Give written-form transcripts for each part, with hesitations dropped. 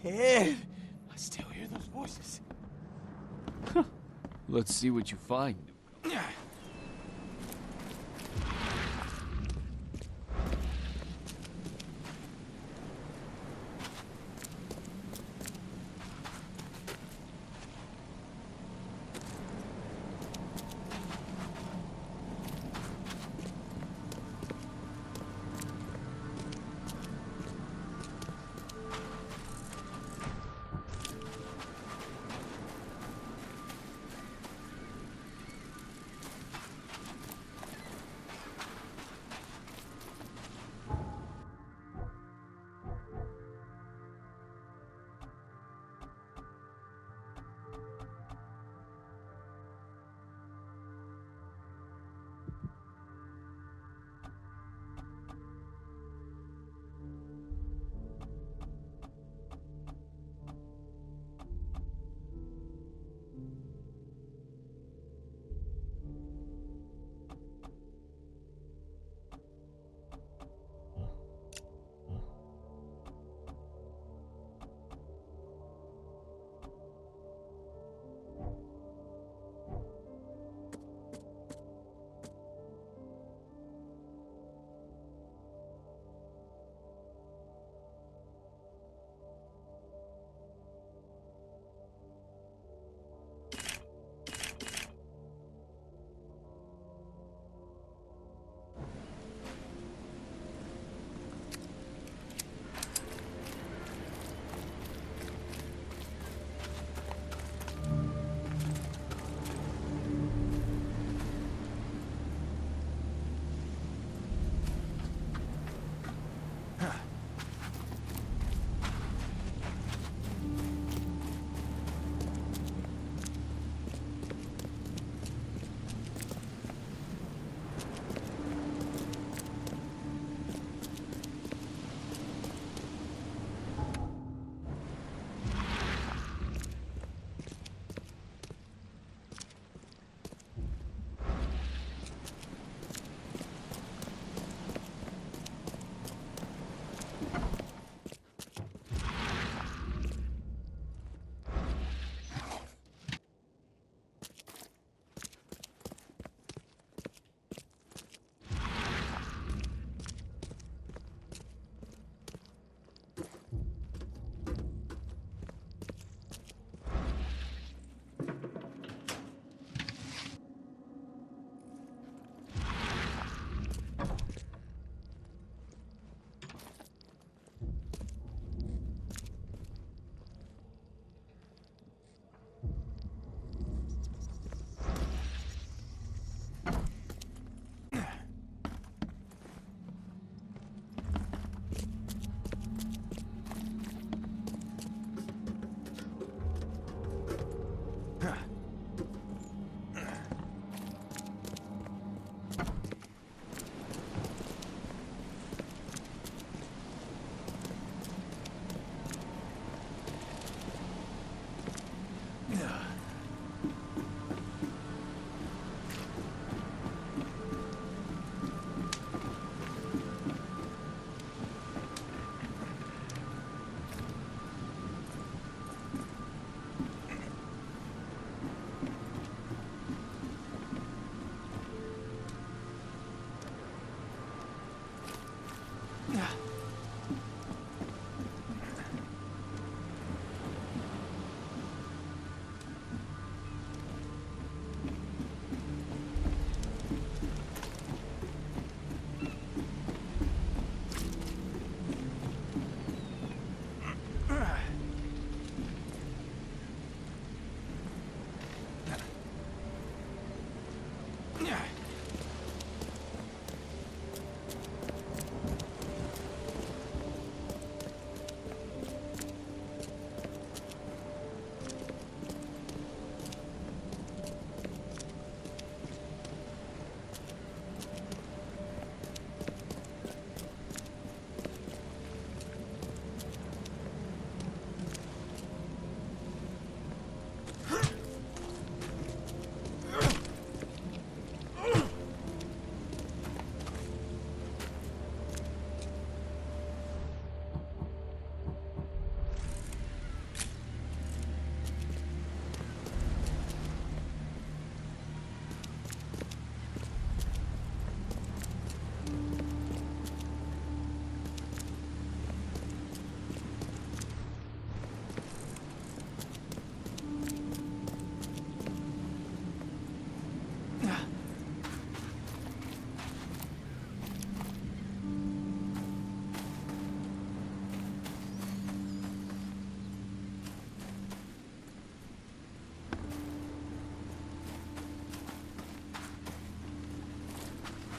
head. I still hear those voices. Let's see what you find.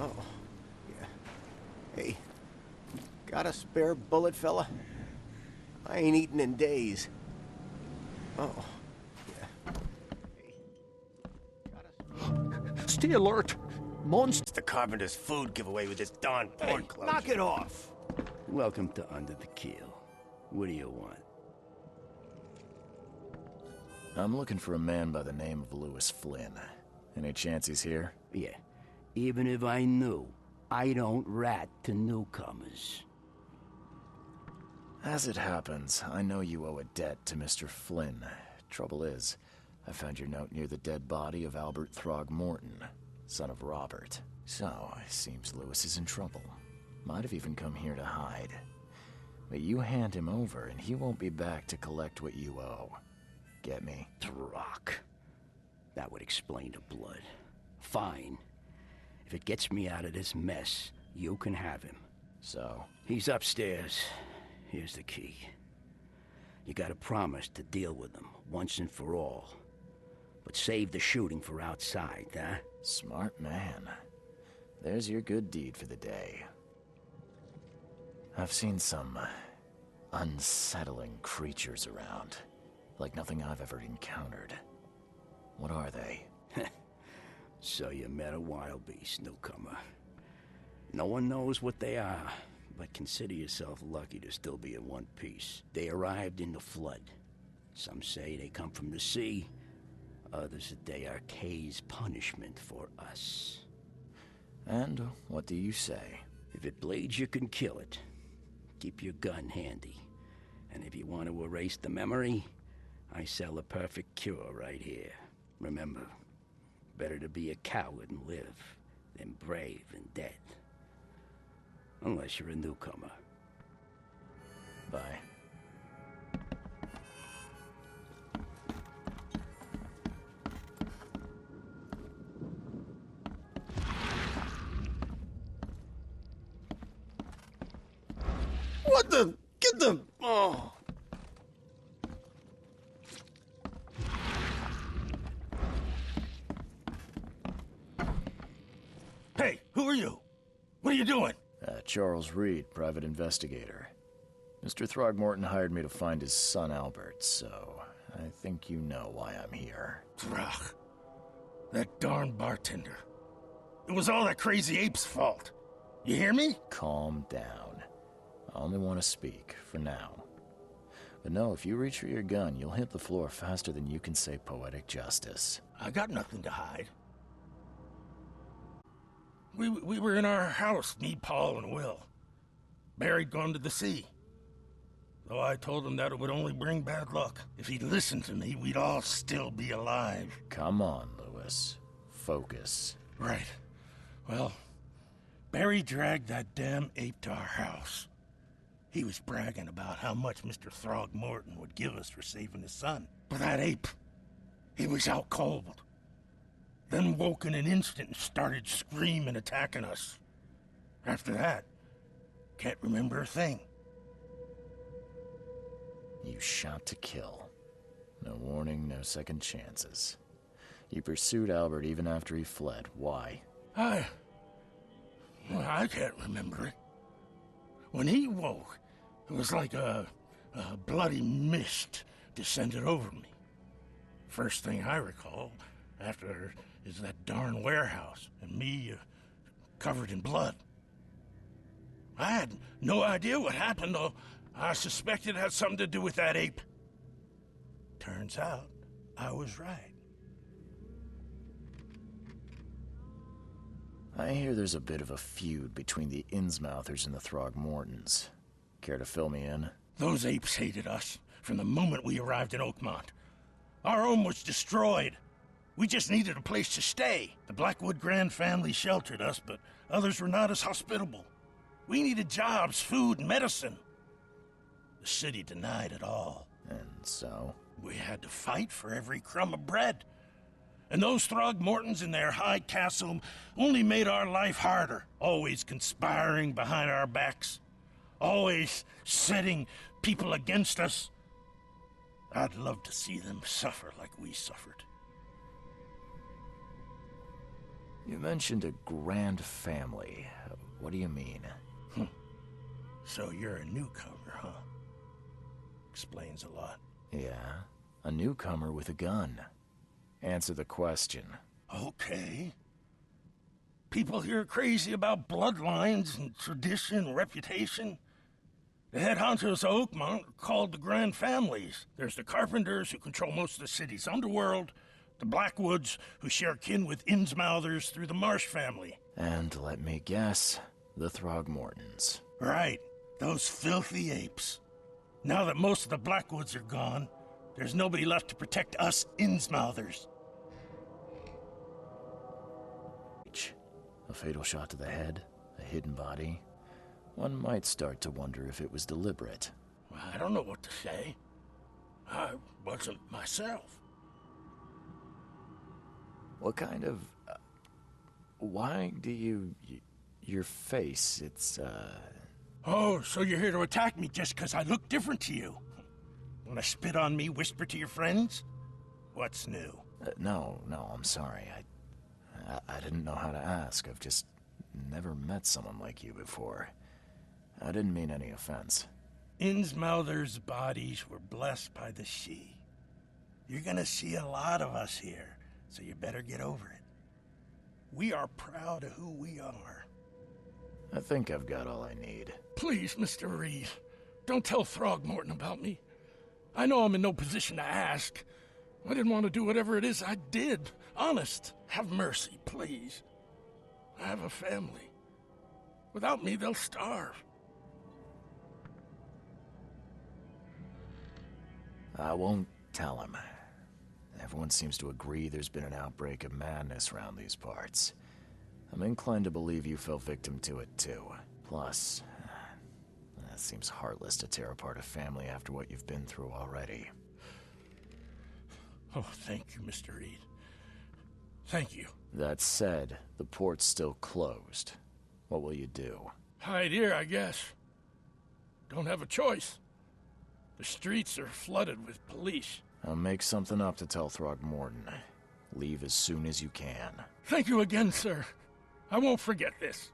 Oh, yeah. Hey, got a spare bullet, fella? I ain't eaten in days. Oh, yeah. Hey, Stay alert! Monster! it's the carpenter's food giveaway with this darn porn clothes. Knock it off! Welcome to Under the Keel. What do you want? I'm looking for a man by the name of Lewis Flynn. Any chance he's here? Yeah. Even if I knew, I don't rat to newcomers. As it happens, I know you owe a debt to Mr. Flynn. Trouble is, I found your note near the dead body of Albert Throgmorton, son of Robert. So, it seems Lewis is in trouble. Might have even come here to hide. But you hand him over and he won't be back to collect what you owe. Get me? Throg. That would explain the blood. Fine. If it gets me out of this mess, you can have him. So? He's upstairs. Here's the key. You gotta promise to deal with him, once and for all. But save the shooting for outside, huh? Smart man. There's your good deed for the day. I've seen some unsettling creatures around. Like nothing I've ever encountered. What are they? So you met a wild beast, newcomer. No one knows what they are, but consider yourself lucky to still be in one piece. They arrived in the flood. Some say they come from the sea. Others that they are Kay's punishment for us. And what do you say? If it bleeds, you can kill it. Keep your gun handy. And if you want to erase the memory, I sell a perfect cure right here. Remember, better to be a coward and live than brave and dead. Unless you're a newcomer. Bye. What the? Get the... Oh! Hey, who are you? What are you doing? Charles Reed, private investigator. Mr. Throgmorton hired me to find his son Albert, so I think you know why I'm here. Throg. That darn bartender. It was all that crazy ape's fault. You hear me? Calm down. I only want to speak, for now. But no, if you reach for your gun, you'll hit the floor faster than you can say poetic justice. I got nothing to hide. We were in our house, me, Paul, and Will. Barry'd gone to the sea. Though I told him that it would only bring bad luck. If he'd listened to me, we'd all still be alive. Come on, Lewis. Focus. Right. Well, Barry dragged that damn ape to our house. He was bragging about how much Mr. Throgmorton would give us for saving his son. But that ape, he was out cold. Then woke in an instant and started screaming, attacking us. After that, can't remember a thing. You shot to kill. No warning, no second chances. You pursued Albert even after he fled. Why? I can't remember it. When he woke, it was like a bloody mist descended over me. First thing I recall after is that darn warehouse and me covered in blood. I had no idea what happened, though I suspected it had something to do with that ape. Turns out, I was right. I hear there's a bit of a feud between the Innsmouthers and the Throgmortons. Care to fill me in? Those apes hated us from the moment we arrived in Oakmont. Our home was destroyed. We just needed a place to stay. The Blackwood Grand family sheltered us, but others were not as hospitable. We needed jobs, food, and medicine. The city denied it all. And so? We had to fight for every crumb of bread. And those Throgmortons in their high castle only made our life harder, always conspiring behind our backs, always setting people against us. I'd love to see them suffer like we suffered. You mentioned a grand family. What do you mean? So you're a newcomer, huh? Explains a lot. Yeah, a newcomer with a gun. Answer the question. Okay. People here are crazy about bloodlines and tradition and reputation. The head honchos of Oakmont are called the Grand Families. There's the Carpenters, who control most of the city's underworld, the Blackwoods, who share kin with Innsmouthers through the Marsh family. And let me guess, the Throgmortons. Right, those filthy apes. Now that most of the Blackwoods are gone, there's nobody left to protect us Innsmouthers. A fatal shot to the head, a hidden body. One might start to wonder if it was deliberate. I don't know what to say. I wasn't myself. What kind of... why do you... your face, it's, Oh, so you're here to attack me just because I look different to you? Wanna spit on me, whisper to your friends? What's new? no, I'm sorry. I didn't know how to ask. I've just never met someone like you before. I didn't mean any offense. Innsmouthers' bodies were blessed by the She. You're gonna see a lot of us here, so you better get over it. We are proud of who we are. I think I've got all I need. Please, Mr. Reed, don't tell Throgmorton about me. I know I'm in no position to ask. I didn't want to do whatever it is I did. Honest, have mercy, please. I have a family. Without me, they'll starve. I won't tell him. Everyone seems to agree there's been an outbreak of madness around these parts. I'm inclined to believe you fell victim to it too. Plus, it seems heartless to tear apart a family after what you've been through already. Oh, thank you, Mr. Reed. Thank you. That said, the port's still closed. What will you do? Hide here, I guess. Don't have a choice. The streets are flooded with police. I'll make something up to tell Throgmorton. Leave as soon as you can. Thank you again, sir. I won't forget this.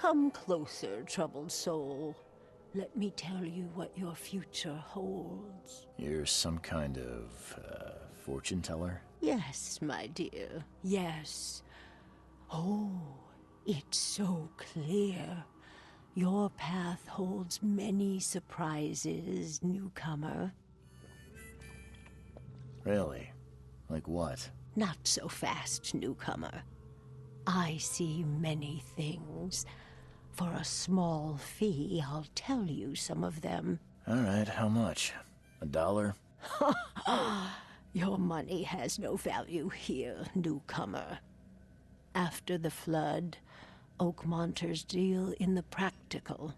Come closer, troubled soul. Let me tell you what your future holds. You're some kind of, fortune teller? Yes, my dear, yes. Oh, it's so clear. Your path holds many surprises, newcomer. Really? Like what? Not so fast, newcomer. I see many things. For a small fee, I'll tell you some of them. All right, how much? $1? Your money has no value here, newcomer. After the flood, Oakmonters deal in the practical.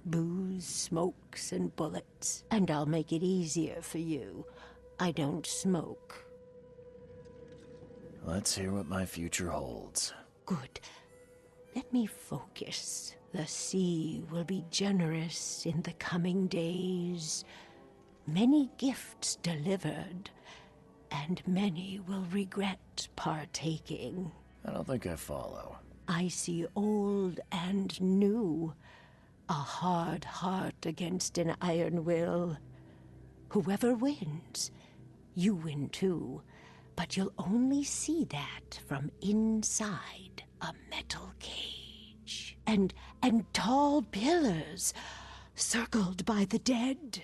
Booze, smokes, and bullets. And I'll make it easier for you. I don't smoke. Let's hear what my future holds. Good. Let me focus. The sea will be generous in the coming days. Many gifts delivered, and many will regret partaking. I don't think I follow. I see old and new. A hard heart against an iron will. Whoever wins, you win too. But you'll only see that from inside a metal cage. And tall pillars circled by the dead.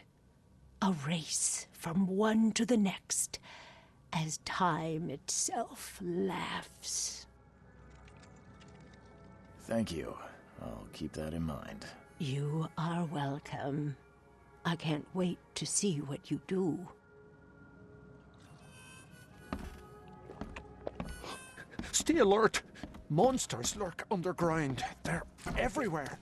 A race from one to the next as time itself laughs. Thank you. I'll keep that in mind. You are welcome. I can't wait to see what you do. Stay alert! Monsters lurk underground. They're everywhere.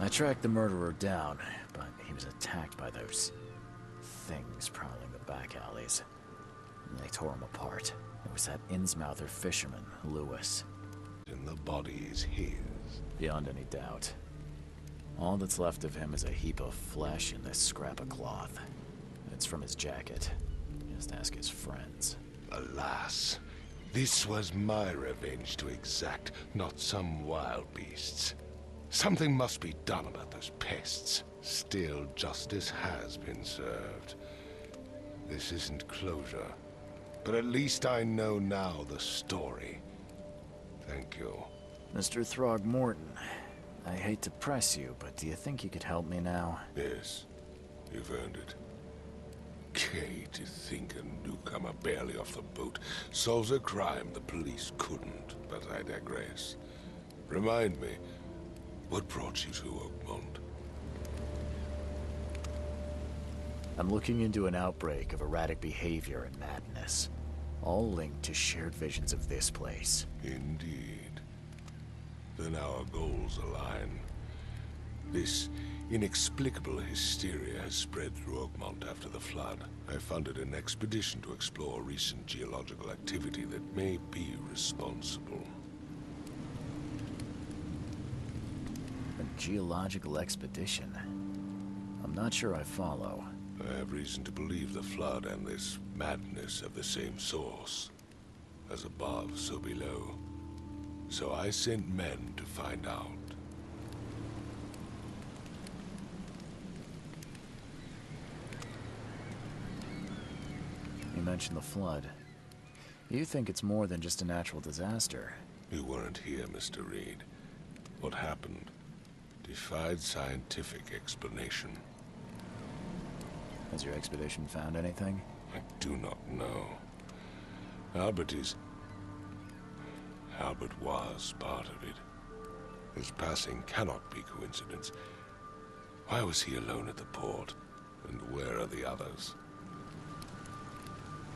I tracked the murderer down, but he was attacked by those things prowling the back alleys. And they tore him apart. It was that Innsmouther fisherman, Lewis. And the body is his. Beyond any doubt. All that's left of him is a heap of flesh and this scrap of cloth. It's from his jacket. Just ask his friends. Alas, this was my revenge to exact, not some wild beast's. Something must be done about those pests. Still, justice has been served. This isn't closure, but at least I know now the story. Thank you. Mr. Throgmorton, I hate to press you, but do you think you could help me now? Yes, you've earned it. Gay to think a newcomer barely off the boat solves a crime the police couldn't, but I digress. Remind me, what brought you to Oakmont? I'm looking into an outbreak of erratic behavior and madness, all linked to shared visions of this place. Indeed. Then our goals align. This inexplicable hysteria has spread through Oakmont after the flood. I funded an expedition to explore recent geological activity that may be responsible. A geological expedition? I'm not sure I follow. I have reason to believe the flood and this madness have the same source. As above, so below. So I sent men to find out. You mentioned the flood. You think it's more than just a natural disaster? You weren't here, Mr. Reed. What happened defied scientific explanation. Has your expedition found anything? I do not know. Albert was part of it. His passing cannot be coincidence. Why was he alone at the port? And where are the others?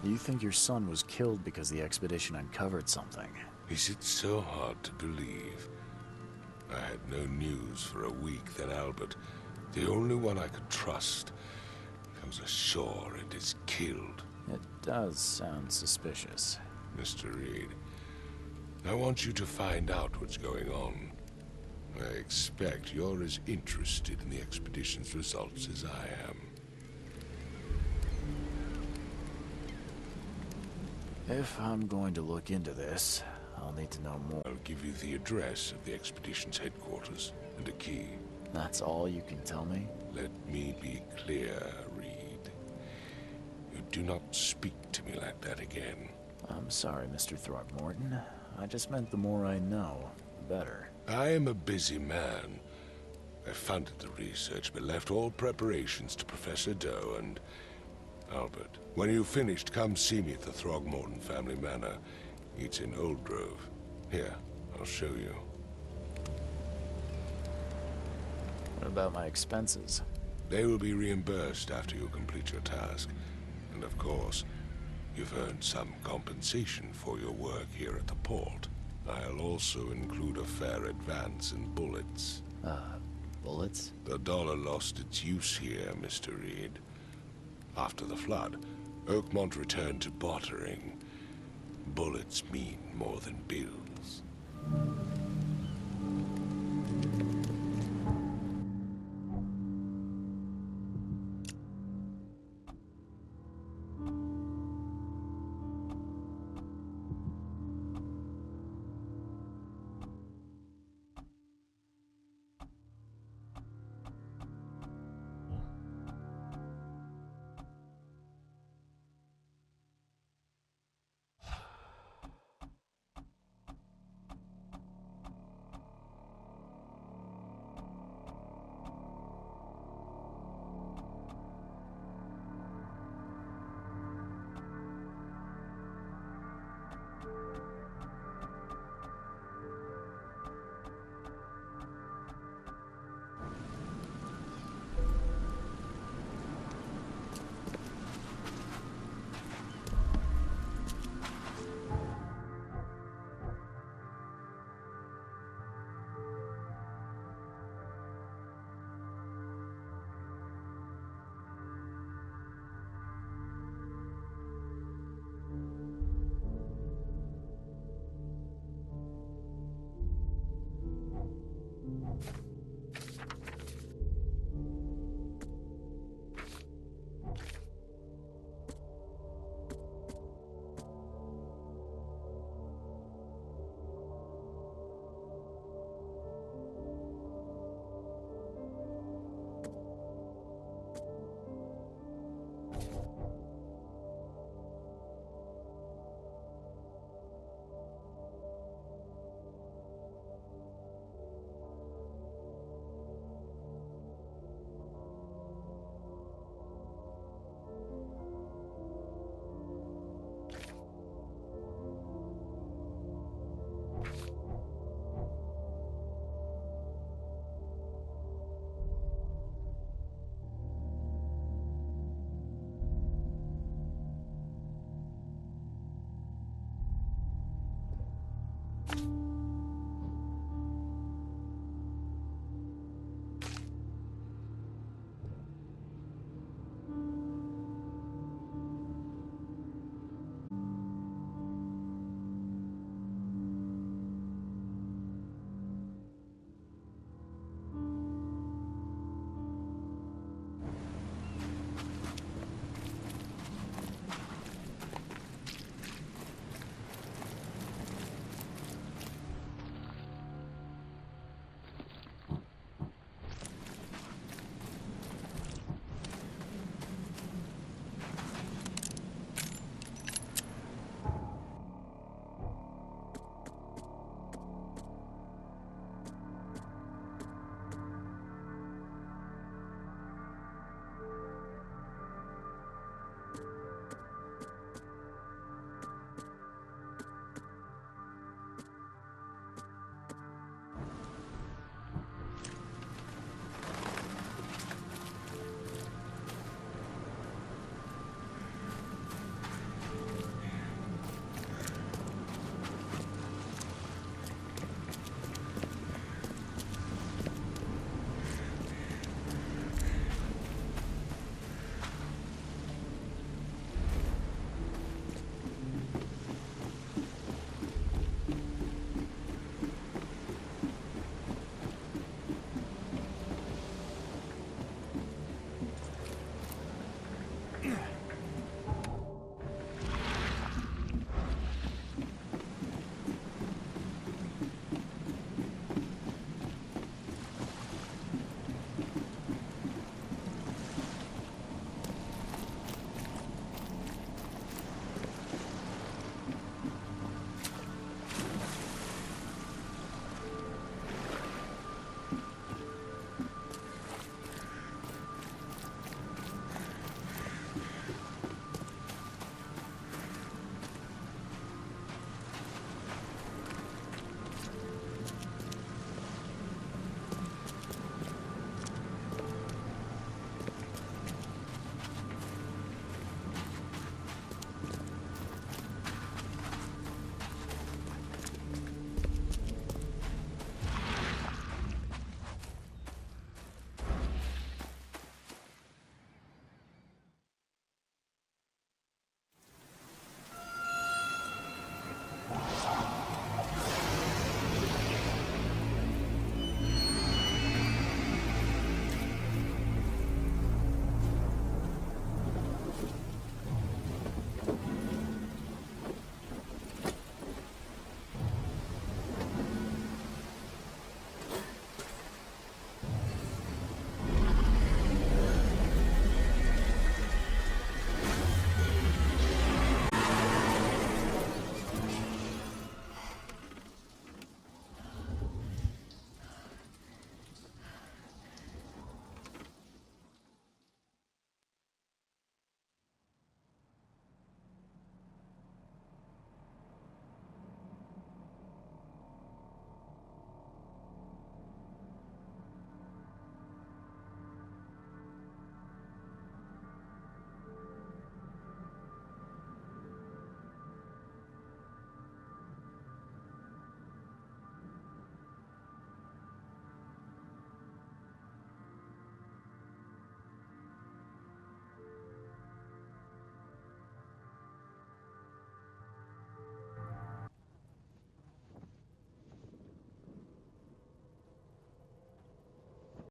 You think your son was killed because the expedition uncovered something? Is it so hard to believe? I had no news for a week, then Albert, the only one I could trust, comes ashore and is killed. It does sound suspicious. Mr. Reed, I want you to find out what's going on. I expect you're as interested in the expedition's results as I am. If I'm going to look into this, I'll need to know more. I'll give you the address of the expedition's headquarters and a key. That's all you can tell me? Let me be clear, Reed. You do not speak to me like that again. I'm sorry, Mr. Throgmorton. I just meant the more I know, the better. I am a busy man. I funded the research, but left all preparations to Professor Doe and Albert. When you've finished, come see me at the Throgmorton family manor. It's in Old Grove. Here, I'll show you. What about my expenses? They will be reimbursed after you complete your task. And of course, you've earned some compensation for your work here at the port. I'll also include a fair advance in bullets. Bullets? The dollar lost its use here, Mr. Reed. After the flood, Oakmont returned to bartering. Bullets mean more than bills.